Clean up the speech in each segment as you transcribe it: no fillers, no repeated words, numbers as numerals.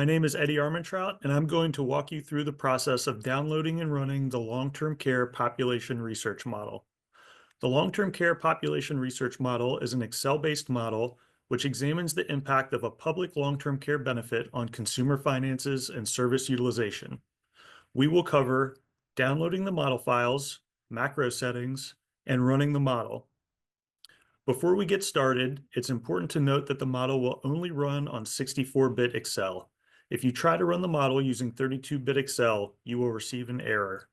My name is Eddie Armentrout, and I'm going to walk you through the process of downloading and running the Long-Term Care Population Research Model. The Long-Term Care Population Research Model is an Excel-based model which examines the impact of a public long-term care benefit on consumer finances and service utilization. We will cover downloading the model files, macro settings, and running the model. Before we get started, it's important to note that the model will only run on 64-bit Excel. If you try to run the model using 32-bit Excel, you will receive an error.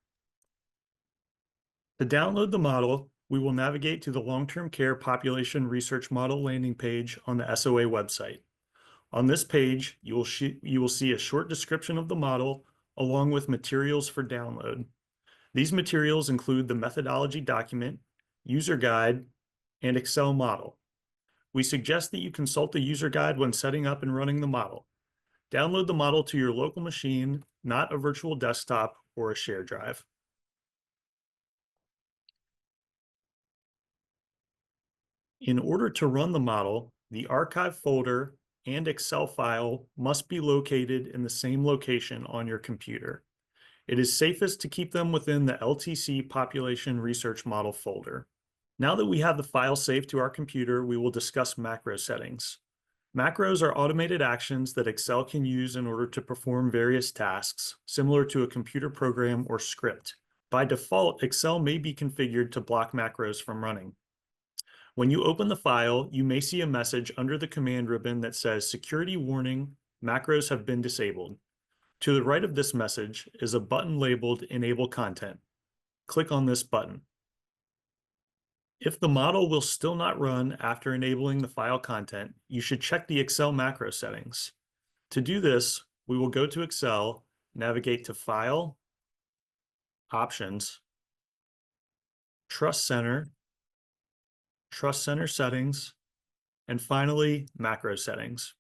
To download the model, we will navigate to the Long-Term Care Population Research Model landing page on the SOA website. On this page, you will see a short description of the model along with materials for download. These materials include the methodology document, user guide, and Excel model. We suggest that you consult the user guide when setting up and running the model. Download the model to your local machine, not a virtual desktop or a shared drive. In order to run the model, the archive folder and Excel file must be located in the same location on your computer. It is safest to keep them within the LTC Population Research Model folder. Now that we have the file saved to our computer, we will discuss macro settings. Macros are automated actions that Excel can use in order to perform various tasks, similar to a computer program or script. By default, Excel may be configured to block macros from running. When you open the file, you may see a message under the command ribbon that says "Security warning, macros have been disabled." To the right of this message is a button labeled Enable Content. Click on this button. If the model will still not run after enabling the file content, you should check the Excel macro settings. To do this, we will go to Excel, navigate to File, Options, Trust Center Settings, and finally, Macro Settings.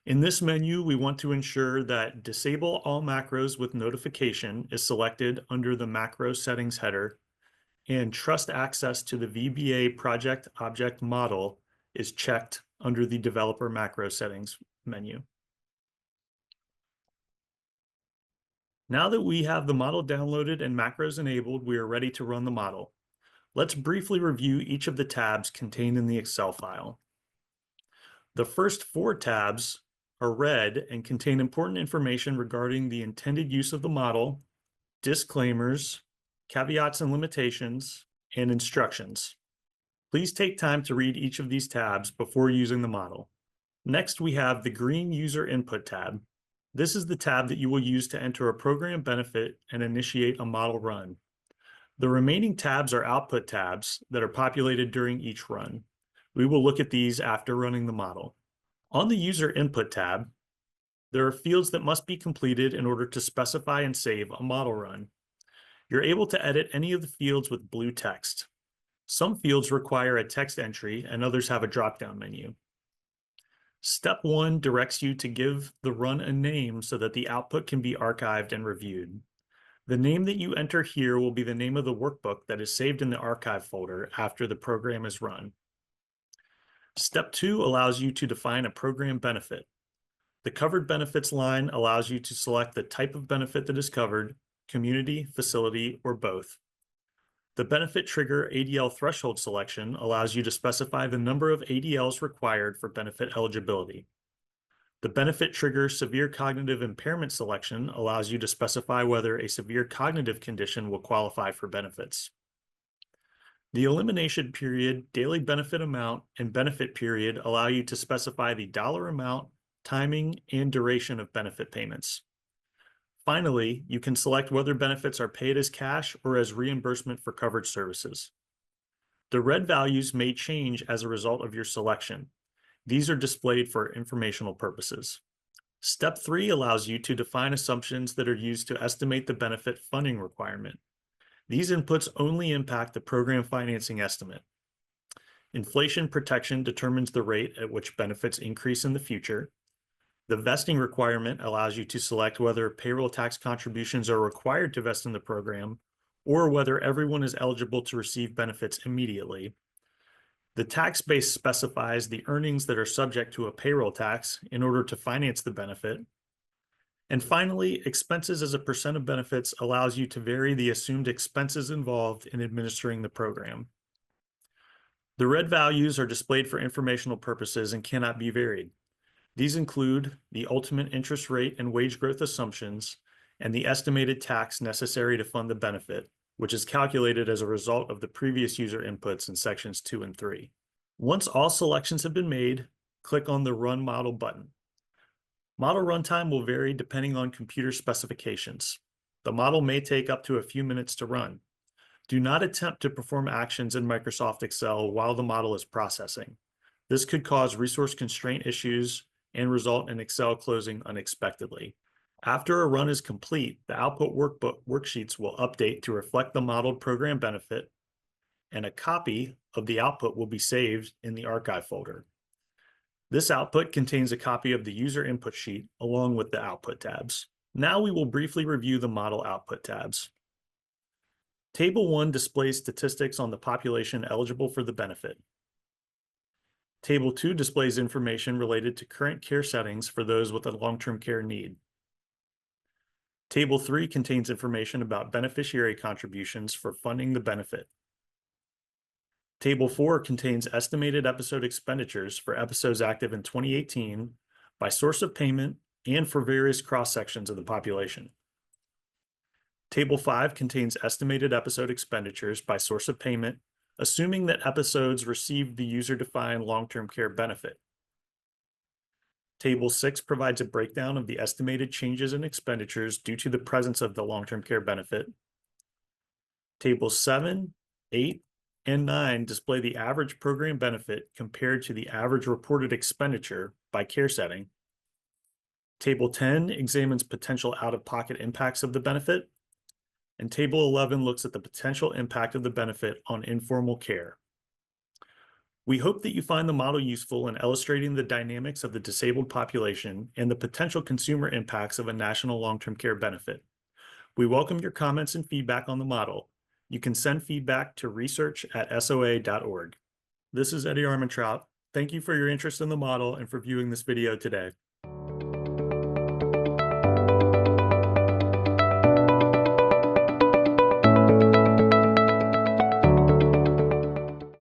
In this menu, we want to ensure that Disable All Macros with Notification is selected under the Macro Settings header, and Trust Access to the VBA Project Object Model is checked under the Developer Macro Settings menu. Now that we have the model downloaded and macros enabled, we are ready to run the model. Let's briefly review each of the tabs contained in the Excel file. The first 4 tabs are red and contain important information regarding the intended use of the model, disclaimers, caveats and limitations, and instructions. Please take time to read each of these tabs before using the model. Next, we have the green User Input tab. This is the tab that you will use to enter a program benefit and initiate a model run. The remaining tabs are output tabs that are populated during each run. We will look at these after running the model. On the User Input tab, there are fields that must be completed in order to specify and save a model run. You're able to edit any of the fields with blue text. Some fields require a text entry and others have a drop-down menu. Step 1 directs you to give the run a name so that the output can be archived and reviewed. The name that you enter here will be the name of the workbook that is saved in the archive folder after the program is run. Step 2 allows you to define a program benefit. The Covered Benefits line allows you to select the type of benefit that is covered, community, facility, or both. The Benefit Trigger ADL Threshold selection allows you to specify the number of ADLs required for benefit eligibility. The Benefit Trigger Severe Cognitive Impairment selection allows you to specify whether a severe cognitive condition will qualify for benefits. The Elimination Period, Daily Benefit Amount, and Benefit Period allow you to specify the dollar amount, timing, and duration of benefit payments. Finally, you can select whether benefits are paid as cash or as reimbursement for covered services. The red values may change as a result of your selection. These are displayed for informational purposes. Step 3 allows you to define assumptions that are used to estimate the benefit funding requirement. These inputs only impact the program financing estimate. Inflation protection determines the rate at which benefits increase in the future. The vesting requirement allows you to select whether payroll tax contributions are required to vest in the program or whether everyone is eligible to receive benefits immediately. The tax base specifies the earnings that are subject to a payroll tax in order to finance the benefit. And finally, expenses as a percent of benefits allows you to vary the assumed expenses involved in administering the program. The red values are displayed for informational purposes and cannot be varied. These include the ultimate interest rate and wage growth assumptions and the estimated tax necessary to fund the benefit, which is calculated as a result of the previous user inputs in sections 2 and 3. Once all selections have been made, click on the Run Model button. Model runtime will vary depending on computer specifications. The model may take up to a few minutes to run. Do not attempt to perform actions in Microsoft Excel while the model is processing. This could cause resource constraint issues and result in Excel closing unexpectedly. After a run is complete, the output worksheets will update to reflect the modeled program benefit, and a copy of the output will be saved in the archive folder. This output contains a copy of the user input sheet along with the output tabs. Now we will briefly review the model output tabs. Table 1 displays statistics on the population eligible for the benefit. Table 2 displays information related to current care settings for those with a long-term care need. Table 3 contains information about beneficiary contributions for funding the benefit. Table 4 contains estimated episode expenditures for episodes active in 2018 by source of payment and for various cross-sections of the population. Table 5 contains estimated episode expenditures by source of payment, assuming that episodes received the user-defined long-term care benefit. Table 6 provides a breakdown of the estimated changes in expenditures due to the presence of the long-term care benefit. Tables 7, 8, and 9 display the average program benefit compared to the average reported expenditure by care setting. Table 10 examines potential out-of-pocket impacts of the benefit. And Table 11 looks at the potential impact of the benefit on informal care. We hope that you find the model useful in illustrating the dynamics of the disabled population and the potential consumer impacts of a national long-term care benefit. We welcome your comments and feedback on the model. You can send feedback to research@soa.org. This is Eddie Armentrout. Thank you for your interest in the model and for viewing this video today.